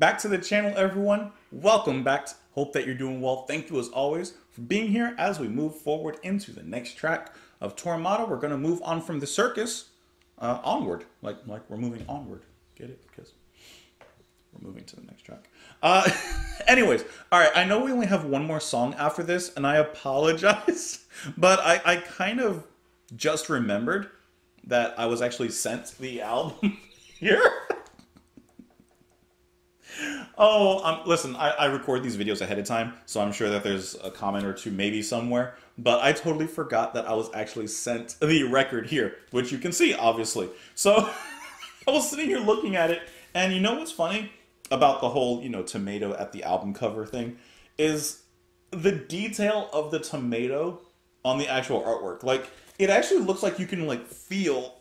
back to the channel, everyone. Welcome back. Hope that you're doing well. Thank you as always for being here as we move forward into the next track of Tormata. We're going to move on from the circus onward, like we're moving onward. Get it? Because we're moving to the next track. Anyways, all right. I know we only have one more song after this, and I apologize, but I kind of just remembered that I was actually sent the album here. Oh, listen, I record these videos ahead of time, so I'm sure that there's a comment or two maybe somewhere, but I totally forgot that I was actually sent the record here, which you can see, obviously. So I was sitting here looking at it, and you know what's funny about the whole, tomato at the album cover thing is the detail of the tomato on the actual artwork. Like, it actually looks like you can, feel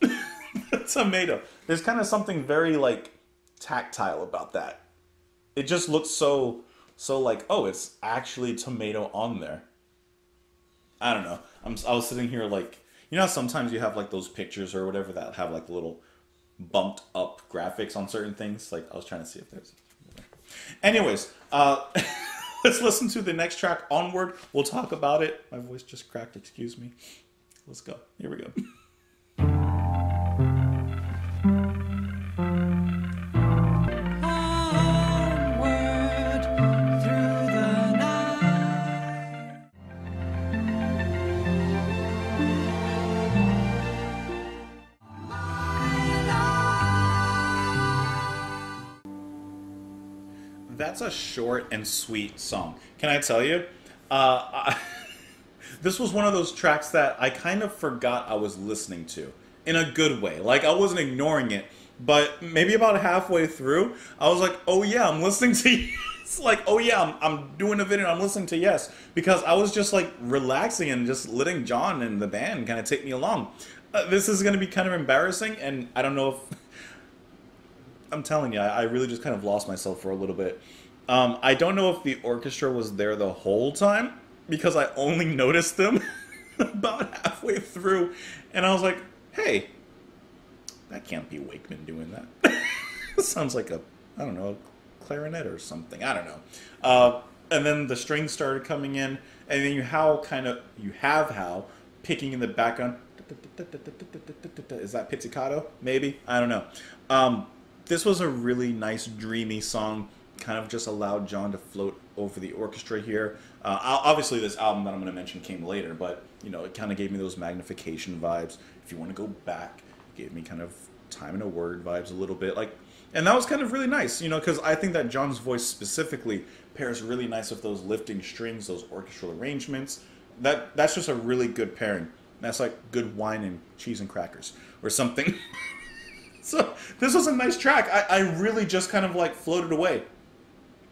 the tomato. There's kind of something very, tactile about that. It just looks so like, oh, it's actually tomato on there. I don't know. I was sitting here how sometimes you have those pictures or whatever that have little bumped up graphics on certain things. I was trying to see if there's. Anyways, let's listen to the next track, Onward. We'll talk about it. My voice just cracked. Excuse me. Let's go. Here we go. That's a short and sweet song. Can I tell you? This was one of those tracks that I kind of forgot I was listening to. In a good way. I wasn't ignoring it, but maybe about halfway through, I was like, oh yeah, I'm listening to Yes. Oh yeah, I'm doing a video and I'm listening to Yes. Because I was just relaxing and just letting John and the band kind of take me along. This is going to be kind of embarrassing, and I don't know if... I'm telling you, I really just kind of lost myself for a little bit. I don't know if the orchestra was there the whole time, because I only noticed them about halfway through, and I was like, hey, that can't be Wakeman doing that. Sounds like I don't know, a clarinet or something. I don't know. And then the strings started coming in, and then you have Hal picking in the background. Is that pizzicato? Maybe? I don't know. This was a really nice, dreamy song. Kind of just allowed John to float over the orchestra here. Obviously, this album that I'm going to mention came later, but it kind of gave me those magnification vibes. If you want to go back, it gave me kind of Time in a Word vibes a little bit. And that was kind of really nice, because I think that John's voice specifically pairs really nice with those lifting strings, those orchestral arrangements. That's just a really good pairing. That's like good wine and cheese and crackers or something. So this was a nice track. I really just kind of floated away.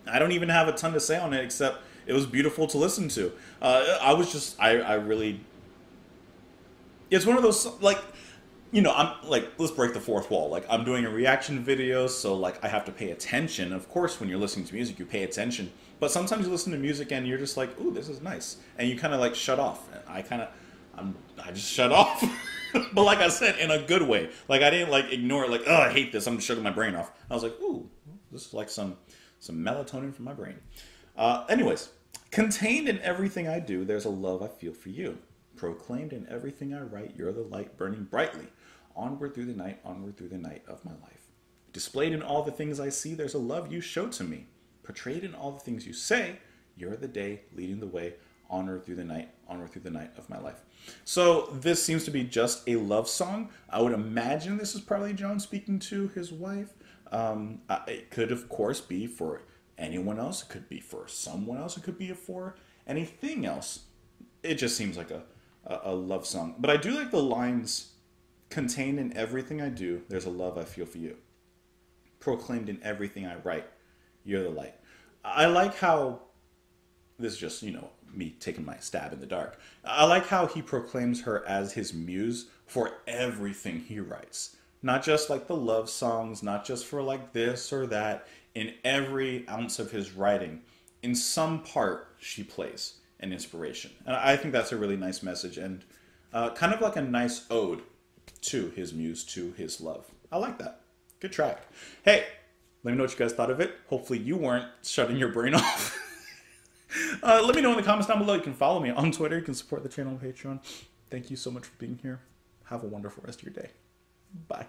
I don't even have a ton to say on it except it was beautiful to listen to. I really... It's one of those, I'm let's break the fourth wall. I'm doing a reaction video, so I have to pay attention. Of course, when you're listening to music, you pay attention. But sometimes you listen to music and you're just like, ooh, this is nice. And you kind of shut off. I just shut off. But like I said, in a good way. I didn't ignore it, oh, I hate this, I'm shutting my brain off. I was like, ooh, this is some melatonin from my brain. Anyways, contained in everything I do, there's a love I feel for you. Proclaimed in everything I write, you're the light burning brightly. Onward through the night of my life. Displayed in all the things I see, there's a love you show to me. Portrayed in all the things you say, you're the day leading the way. Onward through the night of my life. So this seems to be just a love song. I would imagine this is probably John speaking to his wife. It could, of course, be for anyone else. It could be for someone else. It could be for anything else. It just seems like a love song. But I do like the lines, contained in everything I do, there's a love I feel for you. Proclaimed in everything I write, you're the light. I like how, this is just, me taking my stab in the dark. I like how he proclaims her as his muse for everything he writes. Not just the love songs, not just for this or that. In every ounce of his writing, in some part, she plays an inspiration. And I think that's a really nice message and kind of a nice ode to his muse, to his love. I like that. Good track. Hey, Let me know what you guys thought of it. Hopefully you weren't shutting your brain off. Let me know in the comments down below. You can follow me on Twitter. You can support the channel on Patreon. Thank you so much for being here. Have a wonderful rest of your day. Bye.